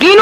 3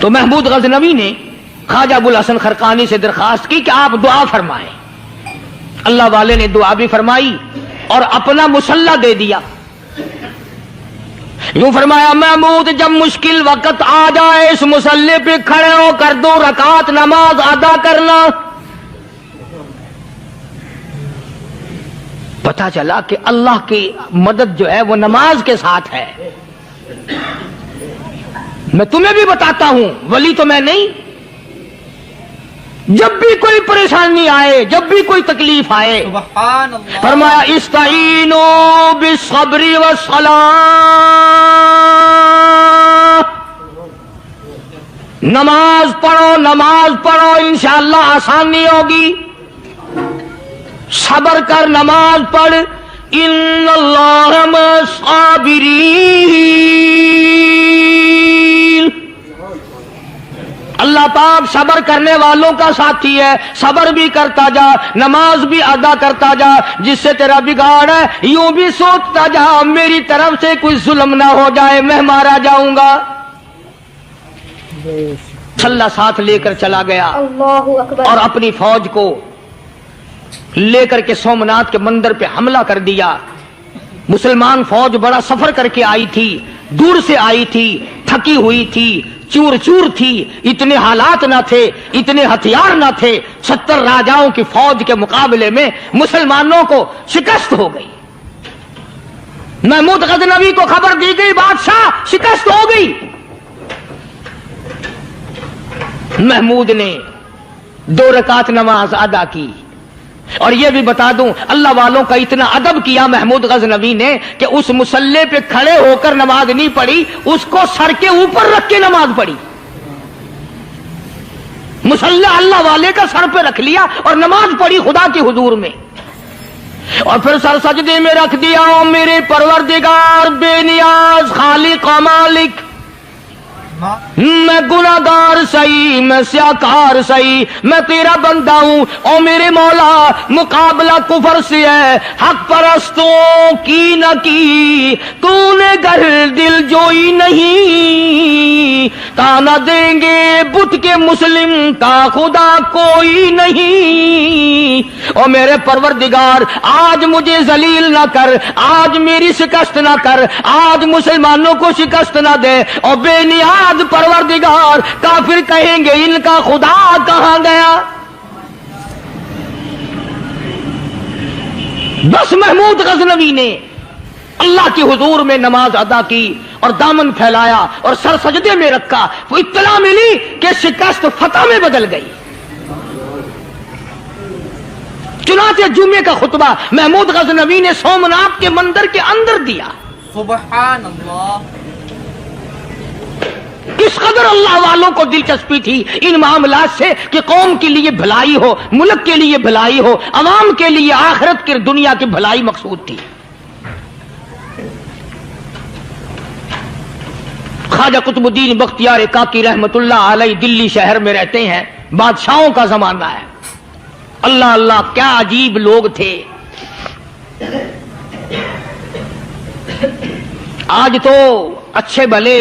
تو محمود غزنوی نے خواجہ ابو الحسن خرقانی سے درخواست کی کہ آپ دعا فرمائیں. اللہ والے نے دعا بھی فرمائی اور اپنا مسلح دے دیا. یوں فرمایا محمود جب مشکل وقت آ جائے اس مسلح پہ کھڑے ہو کر 2 رکعت نماز ادا کرنا. پتا چلا کہ اللہ کی مدد جو ہے وہ نماز کے ساتھ ہے. میں تمہیں بھی بتاتا ہوں، ولی تو میں نہیں. جب بھی کوئی پریشانی آئے، جب بھی کوئی تکلیف آئے، سبحان اللہ، فرمایا استعینوا بالصبر والصلاۃ، نماز پڑھو انشاءاللہ آسانی ہوگی. صبر کر، نماز پڑھ. ان اللہ مع الصابرین، اللہ پاک صبر کرنے والوں کا ساتھی ہے. صبر بھی کرتا جا، نماز بھی ادا کرتا جا. جس سے تیرا بگاڑ ہے یوں بھی سوچتا جا میری طرف سے کوئی ظلم نہ ہو جائے، میں مارا جاؤں گا. چھلا ساتھ لے کر چلا گیا اور اپنی فوج کو لے کر کے سومناتھ کے مندر پہ حملہ کر دیا. مسلمان فوج بڑا سفر کر کے آئی تھی، دور سے آئی تھی، تھکی ہوئی تھی، چور چور تھی. اتنے حالات نہ تھے، اتنے ہتھیار نہ تھے. 70 راجاؤں کی فوج کے مقابلے میں مسلمانوں کو شکست ہو گئی. محمود غزنوی کو خبر دی گئی بادشاہ شکست ہو گئی. محمود نے 2 رکعت نماز ادا کی. اور یہ بھی بتا دوں اللہ والوں کا اتنا ادب کیا محمود غزنوی نے کہ اس مسلح پہ کھڑے ہو کر نماز نہیں پڑھی، اس کو سر کے اوپر رکھ کے نماز پڑھی. مسلح اللہ والے کا سر پہ رکھ لیا اور نماز پڑھی خدا کے حضور میں. اور پھر سر سجدے میں رکھ دیا. او میرے پروردگار بے نیاز خالق و مالک، میں گناہگار سہی، میں سیاکار سہی، میں تیرا بندہ ہوں. او میرے مولا مقابلہ کفر سے ہے، حق پرستوں کی نہ کی تو نے گر دل جوئی نہیں. تانا دیں گے بت کے مسلم کا خدا کوئی نہیں. او میرے پروردگار آج مجھے ذلیل نہ کر، آج میری شکست نہ کر، آج مسلمانوں کو شکست نہ دے. او بے نیاز پروردگار کافر کہیں گے ان کا خدا کہاں گیا. بس محمود غزنوی نے اللہ کے حضور میں نماز ادا کی اور دامن پھیلایا اور سر سجدے میں رکھا. وہ اطلاع ملی کہ شکست فتح میں بدل گئی. چنانچہ جمعے کا خطبہ محمود غزنوی نے سومناتھ کے مندر کے اندر دیا. سبحان اللہ. اس قدر اللہ والوں کو دلچسپی تھی ان معاملات سے کہ قوم کے لیے بھلائی ہو، ملک کے لیے بھلائی ہو، عوام کے لیے آخرت کی دنیا کی بھلائی مقصود تھی. خواجہ قطب الدین بختیار کاکی رحمت اللہ علیہ دلی شہر میں رہتے ہیں. بادشاہوں کا زمانہ ہے. اللہ اللہ کیا عجیب لوگ تھے. آج تو اچھے بھلے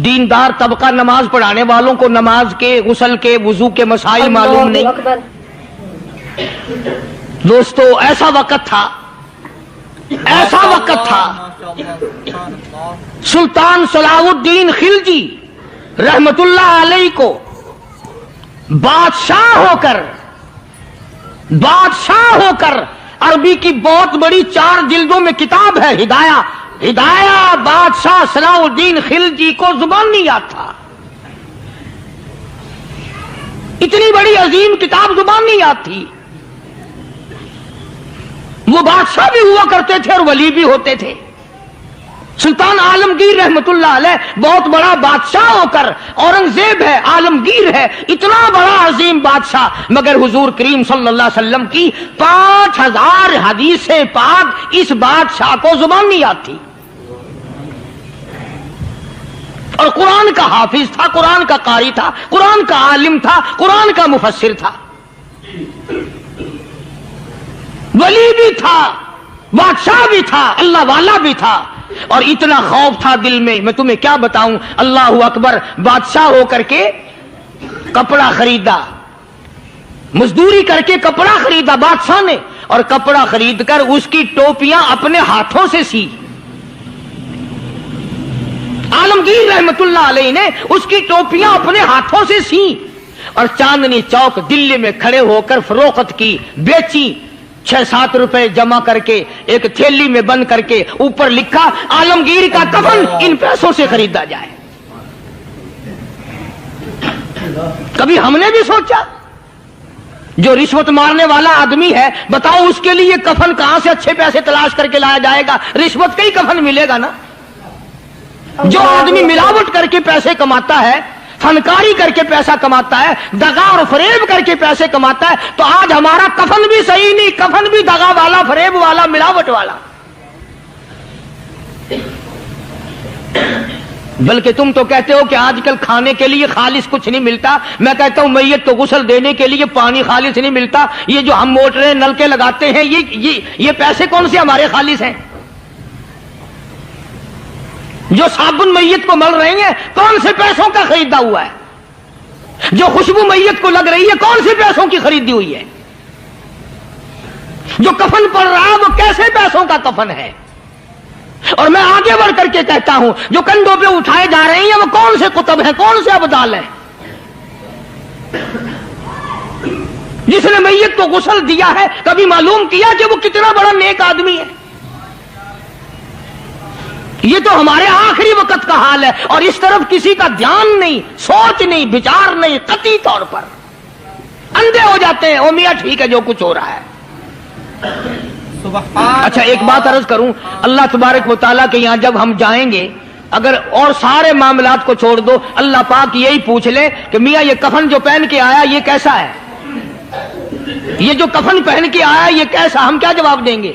دیندار طبقہ نماز پڑھانے والوں کو نماز کے، غسل کے، وضو کے مسائل معلوم نہیں. دوستو ایسا وقت تھا، ایسا وقت تھا. سلطان صلاح الدین خلجی رحمت اللہ علیہ کو بادشاہ ہو کر عربی کی بہت بڑی 4 جلدوں میں کتاب ہے ہدایہ بادشاہ صلاح الدین خلجی کو زبان نہیں یاد تھا. اتنی بڑی عظیم کتاب زبان نہیں یاد تھی. وہ بادشاہ بھی ہوا کرتے تھے اور ولی بھی ہوتے تھے. سلطان عالمگیر رحمت اللہ علیہ بہت بڑا بادشاہ ہو کر، اورنگزیب ہے، عالمگیر ہے، اتنا بڑا عظیم بادشاہ، مگر حضور کریم صلی اللہ علیہ وسلم کی 5000 حدیث پاک اس بادشاہ کو زبان نہیں یاد تھی. اور قرآن کا حافظ تھا، قرآن کا قاری تھا، قرآن کا عالم تھا، قرآن کا مفسر تھا، ولی بھی تھا، بادشاہ بھی تھا، اللہ والا بھی تھا. اور اتنا خوف تھا دل میں تمہیں کیا بتاؤں. اللہ اکبر. بادشاہ ہو کر کے کپڑا خریدا, مزدوری کر کے کپڑا خریدا بادشاہ نے, اور کپڑا خرید کر اس کی ٹوپیاں اپنے ہاتھوں سے سی. عالمگیر رحمت اللہ علیہ نے اس کی ٹوپیاں اپنے ہاتھوں سے سی اور چاندنی چوک دلی میں کھڑے ہو کر فروخت کی, بیچی. 6-7 روپے جمع کر کے ایک تھیلی میں بند کر کے اوپر لکھا عالمگیر کا کفن ان پیسوں سے خریدا جائے. کبھی ہم نے بھی سوچا جو رشوت مارنے والا آدمی ہے, بتاؤ اس کے لیے کفن کہاں سے اچھے پیسے تلاش کر کے لایا جائے گا؟ رشوت کا ہی کفن ملے گا نا. جو آدمی ملاوٹ کر کے پیسے کماتا ہے, فنکاری کر کے پیسہ کماتا ہے, دغا اور فریب کر کے پیسے کماتا ہے, تو آج ہمارا کفن بھی صحیح نہیں, کفن بھی دغا والا, فریب والا, ملاوٹ والا. بلکہ تم تو کہتے ہو کہ آج کل کھانے کے لیے خالص کچھ نہیں ملتا. میں کہتا ہوں میت کو غسل دینے کے لیے پانی خالص نہیں ملتا. یہ جو ہم موٹریں نلکے لگاتے ہیں یہ پیسے کون سے ہمارے خالص ہیں؟ جو صابن میت کو مل رہی ہیں کون سے پیسوں کا خریدا ہوا ہے؟ جو خوشبو میت کو لگ رہی ہے کون سے پیسوں کی خریدی ہوئی ہے؟ جو کفن پڑ رہا ہے وہ کیسے پیسوں کا کفن ہے؟ اور میں آگے بڑھ کر کے کہتا ہوں جو کندھوں پہ اٹھائے جا رہے ہیں وہ کون سے کتب ہیں, کون سے ابدال ہیں؟ جس نے میت کو غسل دیا ہے کبھی معلوم کیا کہ وہ کتنا بڑا نیک آدمی ہے؟ یہ تو ہمارے آخری وقت کا حال ہے, اور اس طرف کسی کا دھیان نہیں, سوچ نہیں, بچار نہیں. قطعی طور پر اندھے ہو جاتے ہیں. او میاں ٹھیک ہے جو کچھ ہو رہا ہے. اچھا ایک بات عرض کروں, اللہ تبارک و تعالیٰ کے یہاں جب ہم جائیں گے, اگر اور سارے معاملات کو چھوڑ دو, اللہ پاک یہی پوچھ لے کہ میاں یہ کفن جو پہن کے آیا یہ کیسا ہے؟ یہ جو کفن پہن کے آیا یہ کیسا؟ ہم کیا جواب دیں گے؟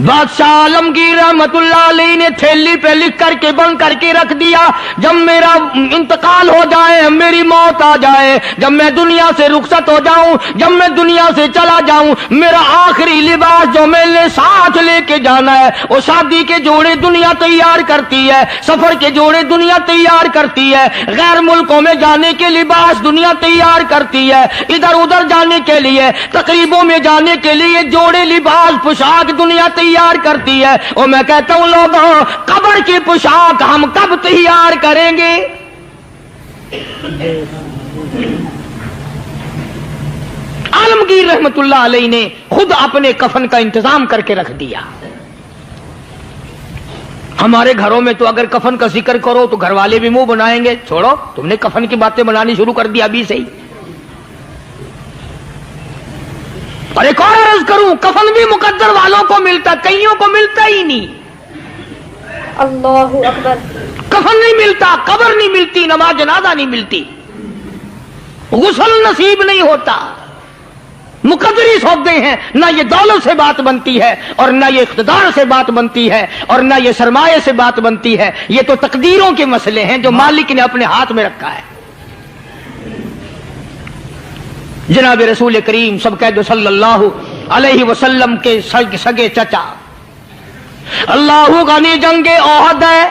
بادشاہ عالمگیر رحمت اللہ علیہ نے تھیلی پہ لکھ کر کے بند کر کے رکھ دیا, جب میرا انتقال ہو جائے, میری موت آ جائے, جب میں دنیا سے رخصت ہو جاؤں, جب میں دنیا سے چلا جاؤں, میرا آخری لباس جو میں نے ساتھ لے کے جانا ہے وہ شادی کے جوڑے دنیا تیار کرتی ہے, سفر کے جوڑے دنیا تیار کرتی ہے, غیر ملکوں میں جانے کے لباس دنیا تیار کرتی ہے, ادھر ادھر جانے کے لیے, تقریبوں میں جانے کے لیے جوڑے لباس پوشاک دنیا تیار کرتی ہے. اور میں کہتا ہوں لوگوں, قبر کی پوشاک ہم کب تیار کریں گے؟ عالمگیر رحمت اللہ علیہ نے خود اپنے کفن کا انتظام کر کے رکھ دیا. ہمارے گھروں میں تو اگر کفن کا ذکر کرو تو گھر والے بھی منہ بنائیں گے, چھوڑو تم نے کفن کی باتیں بنانی شروع کر دی ابھی سے ہی. اور ایک اور عرض کروں, کفن بھی مقدر والوں کو ملتا, کئیوں کو ملتا ہی نہیں. اللہ اکبر. کفن نہیں ملتا, قبر نہیں ملتی, نماز جنازہ نہیں ملتی, غسل نصیب نہیں ہوتا. مقدری سودے ہیں, نہ یہ دولت سے بات بنتی ہے, اور نہ یہ اقتدار سے بات بنتی ہے, اور نہ یہ سرمایہ سے بات بنتی ہے. یہ تو تقدیروں کے مسئلے ہیں جو مالک نے اپنے ہاتھ میں رکھا ہے. جناب رسول کریم سب کہہ دو صلی اللہ علیہ وسلم کے سگے چچا, اللہ غنی جنگ احد ہے,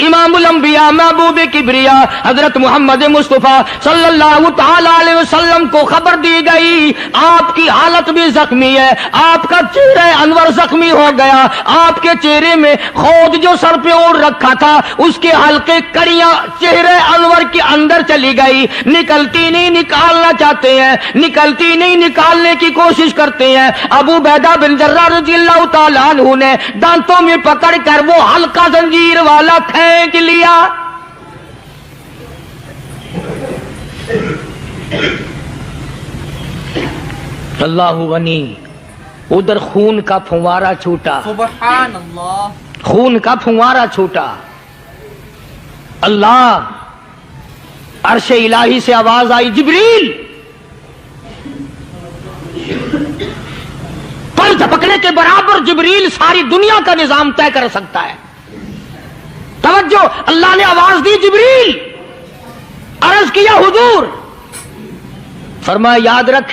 امام الانبیاء محبوب کبریا حضرت محمد مصطفیٰ صلی اللہ تعالی علیہ وسلم کو خبر دی گئی آپ کی حالت بھی زخمی ہے, آپ کا چہرہ انور زخمی ہو گیا, آپ کے چہرے میں خود جو سر پہ اوڑھ رکھا تھا اس کے حلقے کڑیاں چہرے انور کے اندر چلی گئی, نکلتی نہیں, نکالنا چاہتے ہیں, نکلتی نہیں, نکالنے کی کوشش کرتے ہیں. ابو عبیدہ بن جراح رضی اللہ تعالیٰ عنہ نے دانتوں میں پکڑ کر وہ حلقہ زنجیر والا پھینک لیا. اللہ غنی, ادھر خون کا پھوارا چھوٹا, سبحان اللہ, خون کا پھوارا چھوٹا. اللہ, عرش الہی سے آواز آئی, جبریل. پر جھپکنے کے برابر جبریل ساری دنیا کا نظام طے کر سکتا ہے. توجہ, اللہ نے آواز دی, جبریل. عرض کیا حضور. فرمایا یاد رکھ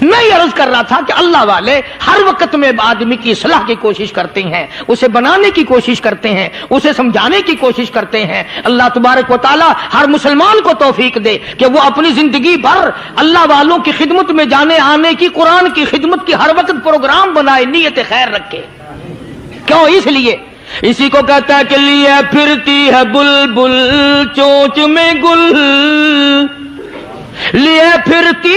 میں یہ عرض کر رہا تھا کہ اللہ والے ہر وقت میں آدمی کی اصلاح کی کوشش کرتے ہیں، اسے بنانے کی کوشش کرتے ہیں، اسے سمجھانے کی کوشش کرتے ہیں۔ اللہ تبارک و تعالی ہر مسلمان کو توفیق دے کہ وہ اپنی زندگی بھر اللہ والوں کی خدمت میں جانے آنے کی، قرآن کی خدمت کی ہر وقت پروگرام بنائے، نیت خیر رکھے۔ کیوں؟ اس لیے اسی کو کہتا ہے کہ لیے پھرتی ہے بلبل چونچ میں گل، لیے پھرتی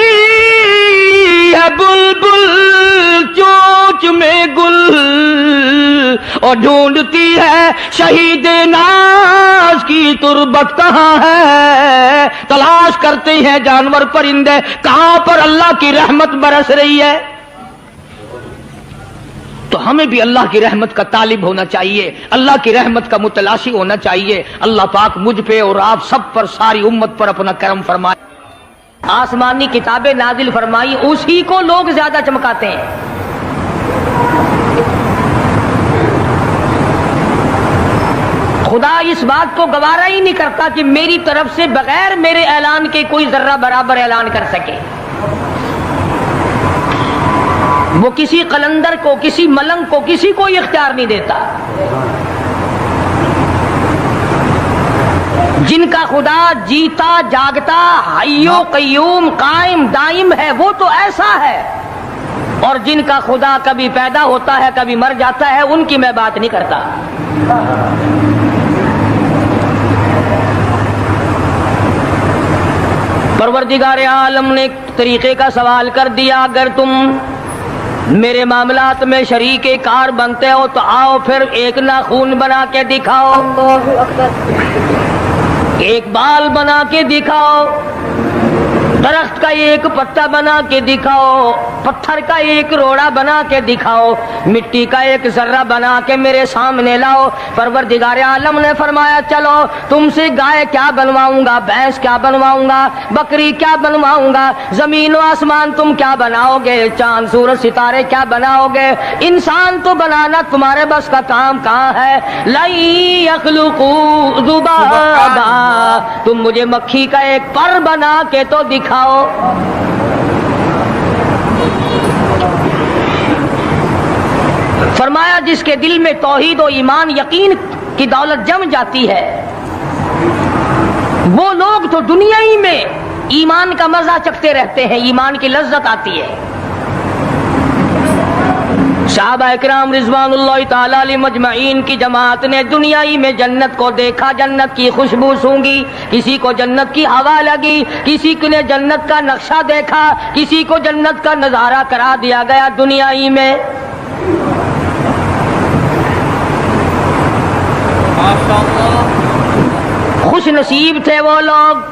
ہے بلبل چونچ میں گل، اور ڈھونڈتی ہے شہید ناز کی تربت کہاں ہے، تلاش کرتے ہیں جانور پرندے کہاں پر اللہ کی رحمت برس رہی ہے۔ تو ہمیں بھی اللہ کی رحمت کا طالب ہونا چاہیے، اللہ کی رحمت کا متلاشی ہونا چاہیے۔ اللہ پاک مجھ پہ اور آپ سب پر، ساری امت پر اپنا کرم فرمائے۔ آسمانی کتابیں نازل فرمائی، اسی کو لوگ زیادہ چمکاتے ہیں۔ خدا اس بات کو گوارا ہی نہیں کرتا کہ میری طرف سے بغیر میرے اعلان کے کوئی ذرہ برابر اعلان کر سکے۔ وہ کسی قلندر کو، کسی ملنگ کو، کسی کو اختیار نہیں دیتا۔ جن کا خدا جیتا جاگتا حی و قیوم قائم دائم ہے، وہ تو ایسا ہے، اور جن کا خدا کبھی پیدا ہوتا ہے کبھی مر جاتا ہے، ان کی میں بات نہیں کرتا۔ پروردگار عالم نے ایک طریقے کا سوال کر دیا، اگر تم میرے معاملات میں شریک کار بنتے ہو تو آؤ پھر ایک ناخون بنا کے دکھاؤ، اللہ اکبر، ایک بال بنا کے دکھاؤ، درخت کا ایک پتا بنا کے دکھاؤ، پتھر کا ایک روڑا بنا کے دکھاؤ، مٹی کا ایک ذرہ بنا کے میرے سامنے لاؤ۔ پروردگار عالم نے فرمایا چلو تم سے گائے کیا بنواؤں گا، بھینس کیا بنواؤں گا، بکری کیا بنواؤں گا، زمین و آسمان تم کیا بناؤ گے، چاند سورج ستارے کیا بناؤ گے، انسان تو بنانا تمہارے بس کا کام کہاں ہے۔ لَن يَخْلُقُوا ذُبَابًا، تم مجھے مکھی کا ایک پر بنا کے تو دکھاؤ۔ فرمایا جس کے دل میں توحید و ایمان یقین کی دولت جم جاتی ہے، وہ لوگ تو دنیا ہی میں ایمان کا مزہ چکھتے رہتے ہیں، ایمان کی لذت آتی ہے۔ صحابہ اکرام رضوان اللہ تعالی علیہ مجمعین کی جماعت نے دنیا ہی میں جنت کو دیکھا، جنت کی خوشبو سونگھی، کسی کو جنت کی ہوا لگی، کسی نے جنت کا نقشہ دیکھا، کسی کو جنت کا نظارہ کرا دیا گیا دنیا ہی میں۔ خوش نصیب تھے وہ لوگ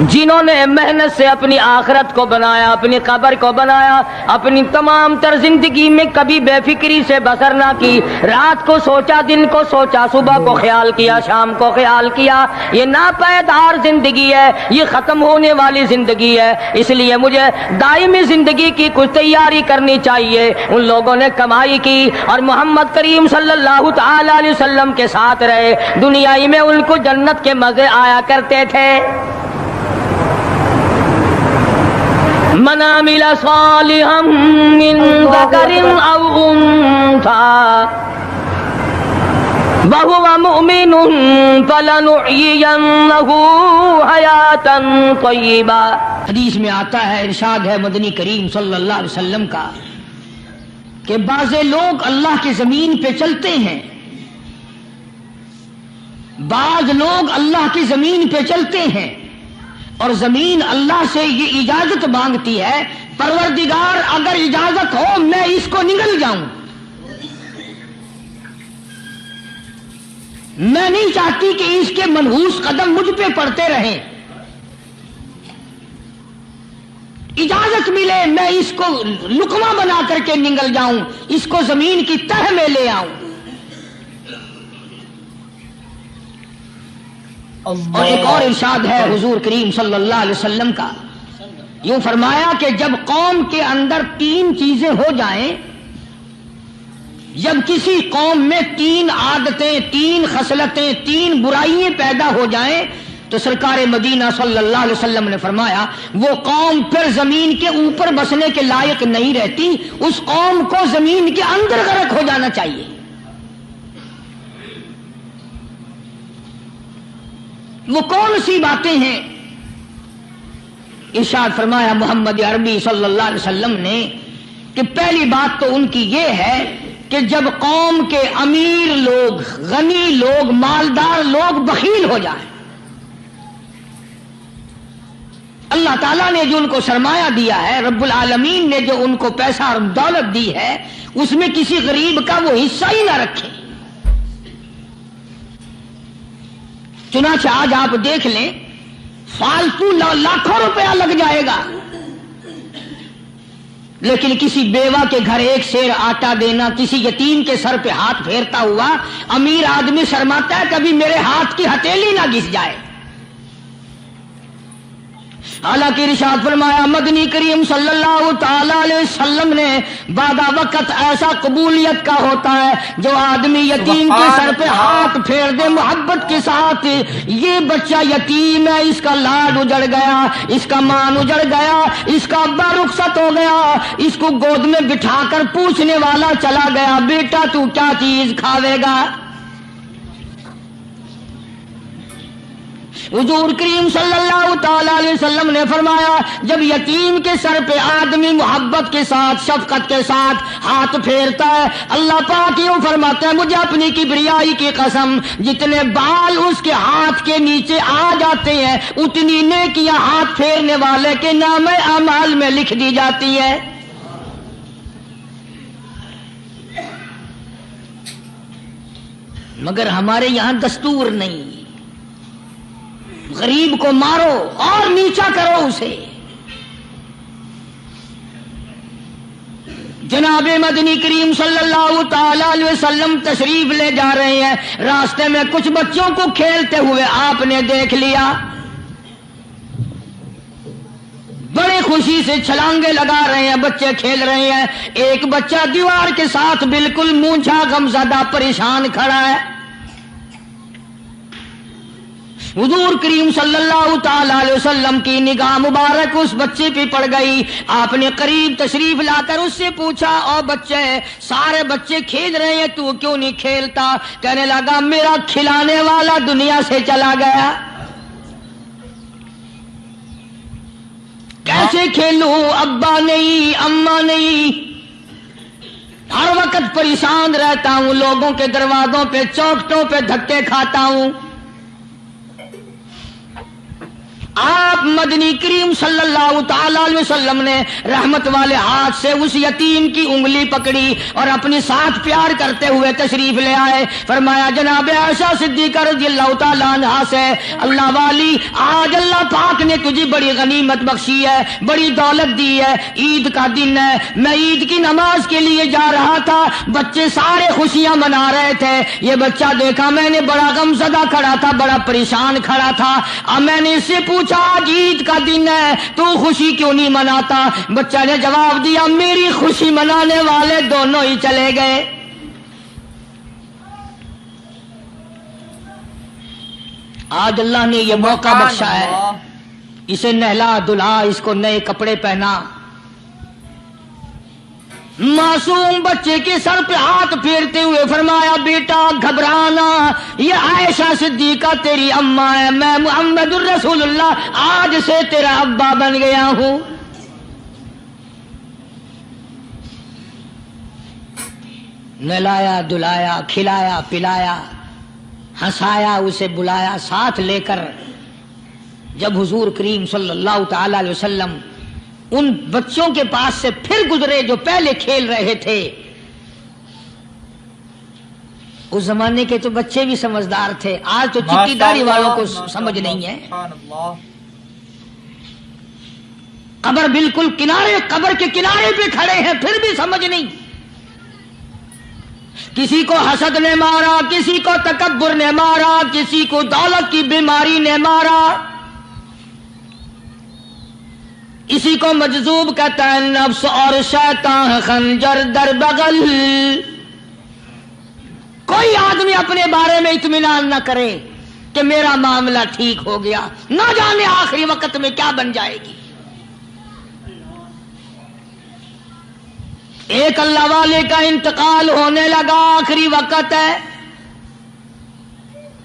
جنہوں نے محنت سے اپنی آخرت کو بنایا، اپنی قبر کو بنایا، اپنی تمام تر زندگی میں کبھی بے فکری سے بسر نہ کی، رات کو سوچا، دن کو سوچا، صبح کو خیال کیا، شام کو خیال کیا۔ یہ ناپائیدار زندگی ہے، یہ ختم ہونے والی زندگی ہے، اس لیے مجھے دائمی زندگی کی کچھ تیاری کرنی چاہیے۔ ان لوگوں نے کمائی کی اور محمد کریم صلی اللہ تعالی علیہ وسلم کے ساتھ رہے، دنیا ہی میں ان کو جنت کے مزے آیا کرتے تھے۔ من عمل صالحا من ذکر او انثى وهو مؤمن فلنحيينه حیاتا طیبا۔ حدیث میں آتا ہے، ارشاد ہے مدنی کریم صلی اللہ علیہ وسلم کا کہ بعض لوگ اللہ کی زمین پہ چلتے ہیں، بعض لوگ اللہ کی زمین پہ چلتے ہیں اور زمین اللہ سے یہ اجازت مانگتی ہے، پروردگار اگر اجازت ہو میں اس کو نگل جاؤں، میں نہیں چاہتی کہ اس کے منحوس قدم مجھ پہ پڑتے رہیں، اجازت ملے میں اس کو لقمہ بنا کر کے نگل جاؤں، اس کو زمین کی تہ میں لے آؤں۔ اور ایک اور ارشاد ہے حضور کریم صلی اللہ علیہ وسلم کا، یوں فرمایا کہ جب قوم کے اندر تین چیزیں ہو جائیں، جب کسی قوم میں تین عادتیں، تین خصلتیں، تین برائیاں پیدا ہو جائیں، تو سرکار مدینہ صلی اللہ علیہ وسلم نے فرمایا وہ قوم پھر زمین کے اوپر بسنے کے لائق نہیں رہتی، اس قوم کو زمین کے اندر غرق ہو جانا چاہیے۔ وہ کون سی باتیں ہیں؟ ارشاد فرمایا محمد عربی صلی اللہ علیہ وسلم نے کہ پہلی بات تو ان کی یہ ہے کہ جب قوم کے امیر لوگ، غنی لوگ، مالدار لوگ بخیل ہو جائیں، اللہ تعالیٰ نے جو ان کو سرمایہ دیا ہے، رب العالمین نے جو ان کو پیسہ اور دولت دی ہے، اس میں کسی غریب کا وہ حصہ ہی نہ رکھیں۔ چنانچہ آج آپ دیکھ لیں فالتو لاکھوں روپیہ لگ جائے گا، لیکن کسی بیوہ کے گھر ایک سیر آٹا دینا، کسی یتیم کے سر پہ ہاتھ پھیرتا ہوا امیر آدمی شرماتا ہے کبھی میرے ہاتھ کی ہتھیلی نہ گھس جائے۔ حالانکہ ارشاد فرمایا مدنی کریم صلی اللہ تعالی علیہ وسلم نے بعد وقت ایسا قبولیت کا ہوتا ہے جو آدمی یتیم کے سر پہ ہاتھ پھیر دے محبت کے ساتھ، یہ بچہ یتیم ہے، اس کا لاڈ اجڑ گیا، اس کا مان اجڑ گیا، اس کا ابا رخصت ہو گیا، اس کو گود میں بٹھا کر پوچھنے والا چلا گیا بیٹا تو کیا چیز کھاوے گا؟ حضور کریم صلی اللہ تعالی علیہ وسلم نے فرمایا جب یتیم کے سر پہ آدمی محبت کے ساتھ، شفقت کے ساتھ ہاتھ پھیرتا ہے، اللہ پاک یوں فرماتا ہے مجھے اپنی کبریائی کی قسم جتنے بال اس کے ہاتھ کے نیچے آ جاتے ہیں اتنی نیکیاں ہاتھ پھیرنے والے کے نام اعمال میں لکھ دی جاتی ہے۔ مگر ہمارے یہاں دستور نہیں، غریب کو مارو اور نیچا کرو اسے۔ جناب مدنی کریم صلی اللہ تعالی علیہ وسلم تشریف لے جا رہے ہیں، راستے میں کچھ بچوں کو کھیلتے ہوئے آپ نے دیکھ لیا، بڑے خوشی سے چھلانگے لگا رہے ہیں، بچے کھیل رہے ہیں، ایک بچہ دیوار کے ساتھ بالکل مونجھا غمزدہ پریشان کھڑا ہے۔ حضور کریم صلی اللہ تعالی علیہ وسلم کی نگاہ مبارک اس بچے پہ پڑ گئی، آپ نے قریب تشریف لا کر اس سے پوچھا او بچے سارے بچے کھیل رہے ہیں تو کیوں نہیں کھیلتا؟ کہنے لگا میرا کھلانے والا دنیا سے چلا گیا، کیسے کھیلوں؟ ابا نہیں، اماں نہیں، ہر وقت پریشان رہتا ہوں، لوگوں کے دروازوں پہ چوکھٹوں پہ دھکے کھاتا ہوں۔ آپ مدنی کریم صلی اللہ تعالی علیہ وسلم نے رحمت والے ہاتھ سے اس یتیم کی انگلی پکڑی اور اپنے ساتھ پیار کرتے ہوئے تشریف لے آئے، فرمایا جناب عائشہ صدیقہ رضی اللہ تعالی عنہا سے اللہ والی آج اللہ پاک نے تجھے بڑی غنیمت بخشی ہے، بڑی دولت دی ہے، عید کا دن ہے، میں عید کی نماز کے لیے جا رہا تھا، بچے سارے خوشیاں منا رہے تھے، یہ بچہ دیکھا میں نے بڑا غمزدہ کھڑا تھا، بڑا پریشان کھڑا تھا، اب میں نے اس سے پوچھا آج عید کا دن ہے تو خوشی کیوں نہیں مناتا؟ بچہ نے جواب دیا میری خوشی منانے والے دونوں ہی چلے گئے۔ آج اللہ نے یہ موقع بخشا ہے، اسے نہلا دھلا، اس کو نئے کپڑے پہنا، معصوم بچے کے سر پہ ہاتھ پھیرتے ہوئے فرمایا بیٹا گھبرانا، یہ عائشہ صدیقہ تیری اماں ہے، میں محمد الرسول اللہ آج سے تیرا ابا بن گیا ہوں۔ نہلایا دھلایا، کھلایا پلایا، ہنسایا، اسے بلایا ساتھ لے کر، جب حضور کریم صلی اللہ تعالی علیہ وسلم ان بچوں کے پاس سے پھر گزرے جو پہلے کھیل رہے تھے، اس زمانے کے تو بچے بھی سمجھدار تھے، آج تو چٹی داڑھی والوں کو سمجھ نہیں ہے۔ قبر بالکل کنارے، قبر کے کنارے پہ کھڑے ہیں پھر بھی سمجھ نہیں۔ کسی کو حسد نے مارا، کسی کو تکبر نے مارا، کسی کو دولت کی بیماری نے مارا، اسی کو مجذوب کہتا ہے، نفس اور شیطان خنجر در بغل۔ کوئی آدمی اپنے بارے میں اطمینان نہ کرے، کہ میرا معاملہ ٹھیک ہو گیا، نہ جانے آخری وقت میں کیا بن جائے گی۔ ایک اللہ والے کا انتقال ہونے لگا، آخری وقت ہے،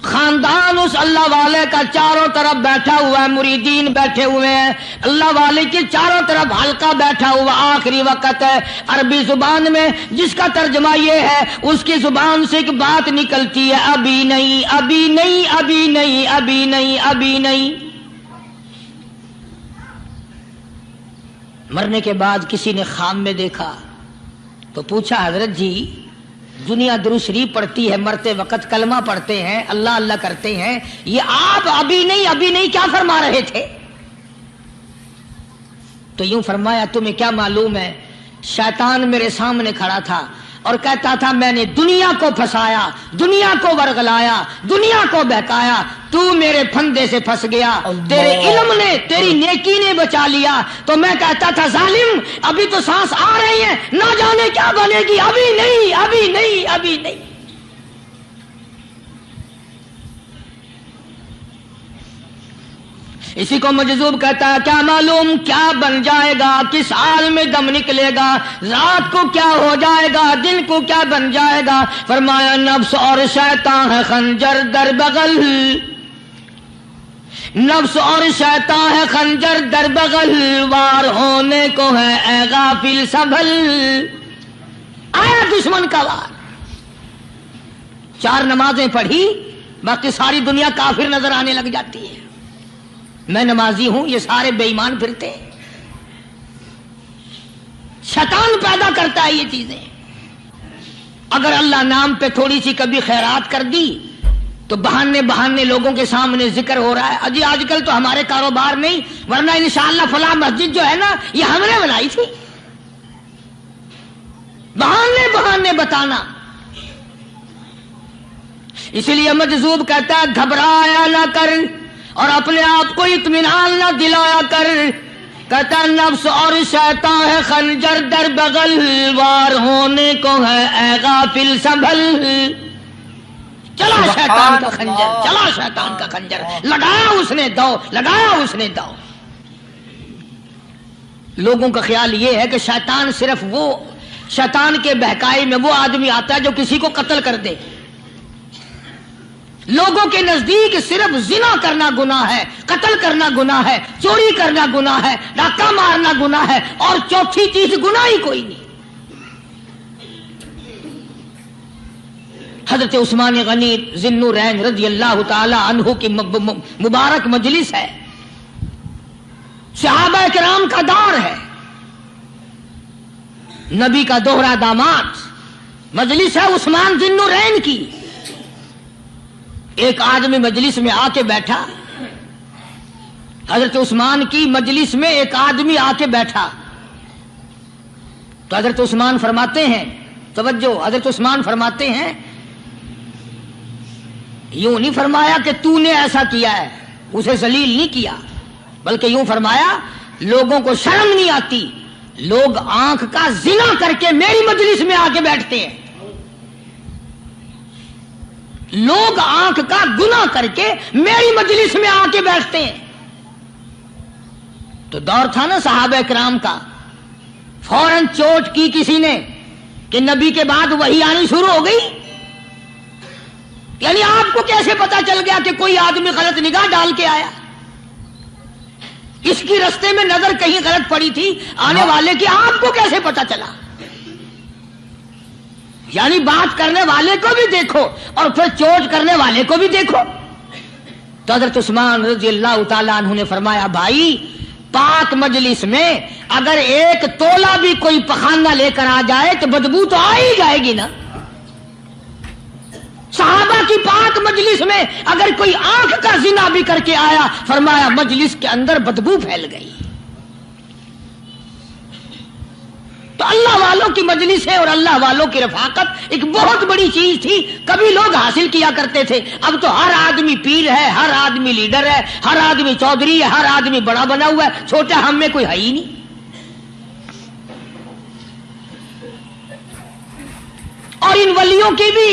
خاندان اس اللہ والے کا چاروں طرف بیٹھا ہوا ہے، مریدین بیٹھے ہوئے ہیں، اللہ والے کی چاروں طرف حلقہ بیٹھا ہوا، آخری وقت ہے۔ عربی زبان میں جس کا ترجمہ یہ ہے، اس کی زبان سے ایک بات نکلتی ہے، ابھی نہیں، ابھی نہیں، ابھی نہیں، ابھی نہیں، ابھی نہیں۔ مرنے کے بعد کسی نے خواب میں دیکھا تو پوچھا، حضرت جی دنیا درود شریف پڑھتی ہے، مرتے وقت کلمہ پڑھتے ہیں، اللہ اللہ کرتے ہیں، یہ آپ ابھی نہیں ابھی نہیں کیا فرما رہے تھے؟ تو یوں فرمایا، تمہیں کیا معلوم ہے، شیطان میرے سامنے کھڑا تھا اور کہتا تھا میں نے دنیا کو پھنسایا، دنیا کو ورغلایا، دنیا کو بہکایا، تو میرے پھندے سے پھنس گیا، تیرے علم نے، تیری نیکی نے بچا لیا۔ تو میں کہتا تھا ظالم ابھی تو سانس آ رہی ہے، نہ جانے کیا بنے گی، ابھی نہیں، ابھی نہیں، ابھی نہیں۔ اسی کو مجذوب کہتا ہے، کیا معلوم کیا بن جائے گا، کس حال میں دم نکلے گا، رات کو کیا ہو جائے گا، دن کو کیا بن جائے گا۔ فرمایا نفس اور شیطان ہے خنجر در بغل، نفس اور شیطان ہے خنجر در بغل، وار ہونے کو ہے اے غافل سنبھل۔ آیا دشمن کا وار، 4 نمازیں پڑھی، باقی ساری دنیا کافر نظر آنے لگ جاتی ہے، میں نمازی ہوں، یہ سارے بے ایمان پھرتے ہیں۔ شیطان پیدا کرتا ہے یہ چیزیں۔ اگر اللہ نام پہ تھوڑی سی کبھی خیرات کر دی تو بہانے لوگوں کے سامنے ذکر ہو رہا ہے، اجی آج کل تو ہمارے کاروبار نہیں، ورنہ انشاءاللہ فلاں مسجد جو ہے نا یہ ہم نے بنائی تھی، بہانے بتانا۔ اسی لیے مجذوب کہتا ہے گھبرایا نہ کر اور اپنے آپ کو اطمینان نہ دلایا کر، کہتا نفس اور شیطان ہے خنجر در بغل، وار ہونے کو ہے اے غافل سنبھل۔ چلا شیطان کا خنجر، چلا شیطان کا خنجر، لگایا اس نے دو، لگایا اس نے دو۔ لوگوں کا خیال یہ ہے کہ شیطان صرف وہ، شیطان کے بہکائی میں وہ آدمی آتا ہے جو کسی کو قتل کر دے۔ لوگوں کے نزدیک صرف زنا کرنا گناہ ہے، قتل کرنا گناہ ہے، چوری کرنا گناہ ہے، ڈاکہ مارنا گناہ ہے، اور چوتھی چیز گناہ ہی کوئی نہیں۔ حضرت عثمان غنی ذی النورین رضی اللہ تعالی عنہ کی مبارک مجلس ہے، صحابہ کرام کا دور ہے، نبی کا دوہرا داماد، مجلس ہے عثمان ذی النورین کی۔ ایک آدمی مجلس میں آ کے بیٹھا، حضرت عثمان کی مجلس میں ایک آدمی آ کے بیٹھا تو حضرت عثمان فرماتے ہیں، توجہ، حضرت عثمان فرماتے ہیں، یوں نہیں فرمایا کہ تو نے ایسا کیا ہے، اسے ذلیل نہیں کیا، بلکہ یوں فرمایا لوگوں کو شرم نہیں آتی، لوگ آنکھ کا زنا کر کے میری مجلس میں آ کے بیٹھتے ہیں، لوگ آنکھ کا گناہ کر کے میری مجلس میں آ کے بیٹھتے ہیں۔ تو دور تھا نا صحابہ کرام کا، فوراً چوٹ کی کسی نے کہ نبی کے بعد وحی آنی شروع ہو گئی، یعنی آپ کو کیسے پتا چل گیا کہ کوئی آدمی غلط نگاہ ڈال کے آیا؟ اس کی رستے میں نظر کہیں غلط پڑی تھی آنے والے کی، آپ کو کیسے پتا چلا؟ یعنی بات کرنے والے کو بھی دیکھو اور پھر چوٹ کرنے والے کو بھی دیکھو۔ تو حضرت عثمان رضی اللہ تعالیٰ عنہ نے فرمایا، بھائی پاک مجلس میں اگر ایک تولا بھی کوئی پخانہ لے کر آ جائے تو بدبو تو آ ہی جائے گی نا۔ صحابہ کی پاک مجلس میں اگر کوئی آنکھ کا زنا بھی کر کے آیا، فرمایا مجلس کے اندر بدبو پھیل گئی۔ تو اللہ والوں کی مجلس ہے اور اللہ والوں کی رفاقت ایک بہت بڑی چیز تھی، کبھی لوگ حاصل کیا کرتے تھے، اب تو ہر آدمی پیر ہے، ہر آدمی لیڈر ہے، ہر آدمی چودھری ہے، ہر آدمی بڑا بنا ہوا ہے، چھوٹا ہم میں کوئی ہے ہی نہیں۔ اور ان ولیوں کی بھی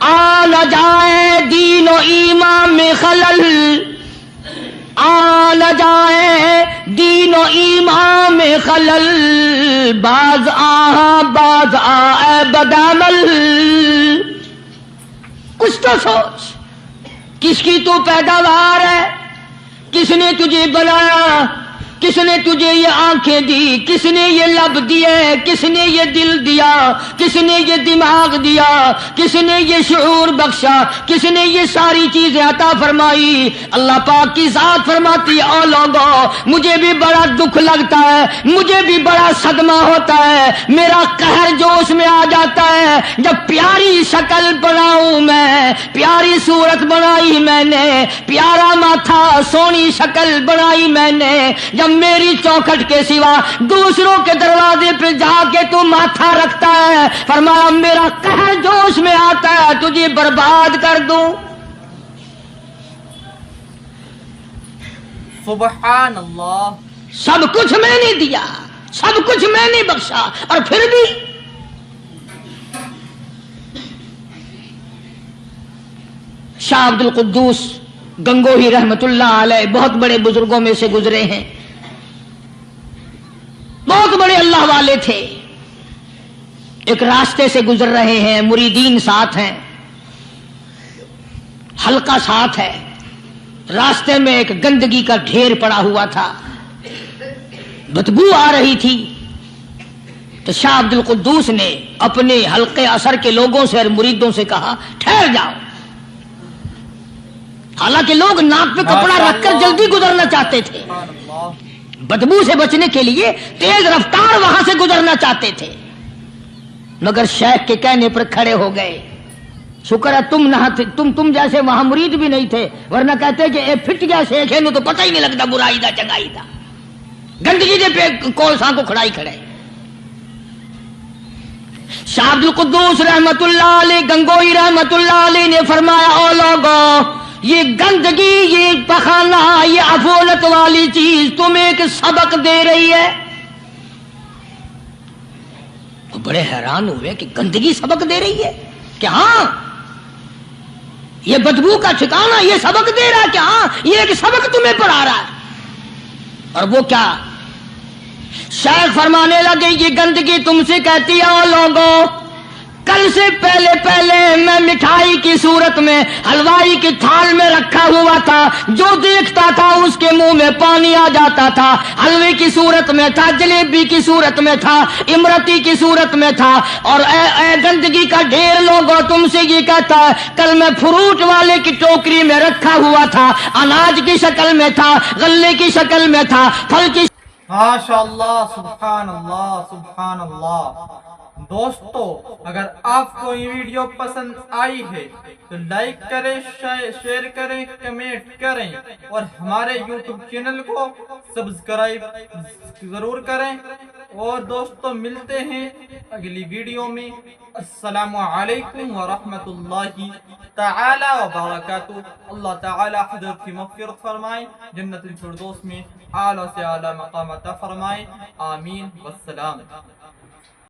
آ نہ جائے دین و ایمان میں خلل، آ نہ جائے دین و ایمان میں خلل، باز اے بدعمل۔ کچھ تو سوچ، کس کی تو پیداوار ہے، کس نے تجھے بنایا، کس نے تجھے یہ آنکھیں دی، کس نے یہ لب دیے، کس نے یہ دل دیا، کس نے یہ دماغ دیا، کس نے یہ شعور بخشا، کس نے یہ ساری چیزیں عطا فرمائی؟ اللہ پاک کی ذات فرماتی ہے، او لوگو مجھے بھی بڑا دکھ لگتا ہے، مجھے بھی بڑا صدمہ ہوتا ہے، میرا قہر جوش میں آ جاتا ہے جب پیاری شکل بناؤں میں، پیاری صورت بنائی میں نے، پیارا ماتھا سونی شکل بنائی میں نے، جب میری چوکھٹ کے سوا دوسروں کے دروازے پہ جا کے تو ماتھا رکھتا ہے، فرمایا میرا قہر جوش میں آتا ہے تجھے برباد کر دوں۔ سبحان اللہ۔ سب کچھ میں نے دیا، سب کچھ میں نے بخشا، اور پھر بھی شاہ عبد القدوس گنگوہی رحمت اللہ علیہ بہت بڑے بزرگوں میں سے گزرے ہیں، بہت بڑے اللہ والے تھے۔ ایک راستے سے گزر رہے ہیں، مریدین ساتھ ہیں، حلقہ ساتھ ہے، راستے میں ایک گندگی کا ڈھیر پڑا ہوا تھا، بدبو آ رہی تھی، تو شاہ عبد القدوس نے اپنے حلقے اثر کے لوگوں سے اور مریدوں سے کہا ٹھہر جاؤ۔ حالانکہ لوگ ناک پہ کپڑا رکھ کر جلدی گزرنا چاہتے تھے، بدبو سے بچنے کے لیے تیز رفتار وہاں سے گزرنا چاہتے تھے، مگر شیخ کے کہنے پر کھڑے ہو گئے۔ شکر ہے تم نہ تم جیسے وہاں مرید بھی نہیں تھے، ورنہ کہتے کہ اے پھٹ گیا شیخ ہے، تو پتہ ہی نہیں لگتا برائی دا چنگائی دا، گندگی دے پہ کولساں کو کھڑائی کھڑے۔ شاہ عبد القدوس رحمت اللہ علیہ گنگوئی رحمت اللہ علیہ نے فرمایا، او لوگو یہ گندگی، یہ پخانہ، یہ عفولت والی چیز تمہیں ایک سبق دے رہی ہے۔ تو بڑے حیران ہوئے کہ گندگی سبق دے رہی ہے، کہ ہاں یہ بدبو کا ٹھکانہ یہ سبق دے رہا ہے، کہ ہاں یہ ایک سبق تمہیں پڑھا رہا ہے۔ اور وہ کیا؟ شیخ فرمانے لگے یہ گندگی تم سے کہتی ہے، او لوگو کل سے پہلے میں مٹھائی کی صورت میں حلوائی کی تھال میں رکھا ہوا تھا، جو دیکھتا تھا اس کے منہ میں پانی آ جاتا تھا، حلوے کی صورت میں تھا، جلیبی کی صورت میں تھا، امرتی کی صورت میں تھا، اور اے گندگی کا ڈھیر لوگوں تم سے یہ کہتا ہے کل میں فروٹ والے کی ٹوکری میں رکھا ہوا تھا، اناج کی شکل میں تھا، غلے کی شکل میں تھا، پھل کی۔ ماشاء اللہ، سبحان اللہ، سبحان اللہ۔ دوستو اگر آپ کو یہ ویڈیو پسند آئی ہے تو لائک کریں، شیئر کریں، کمنٹ کریں، اور ہمارے یوٹیوب چینل کو سبسکرائب ضرور کریں۔ اور دوستو ملتے ہیں اگلی ویڈیو میں۔ السلام علیکم ورحمۃ اللہ تعالی وبرکاتہ۔ اللہ تعالی حضرت کی مغفرت فرمائے، جنت الفردوس میں اعلیٰ سے اعلیٰ مقام عطا فرمائے، آمین والسلام۔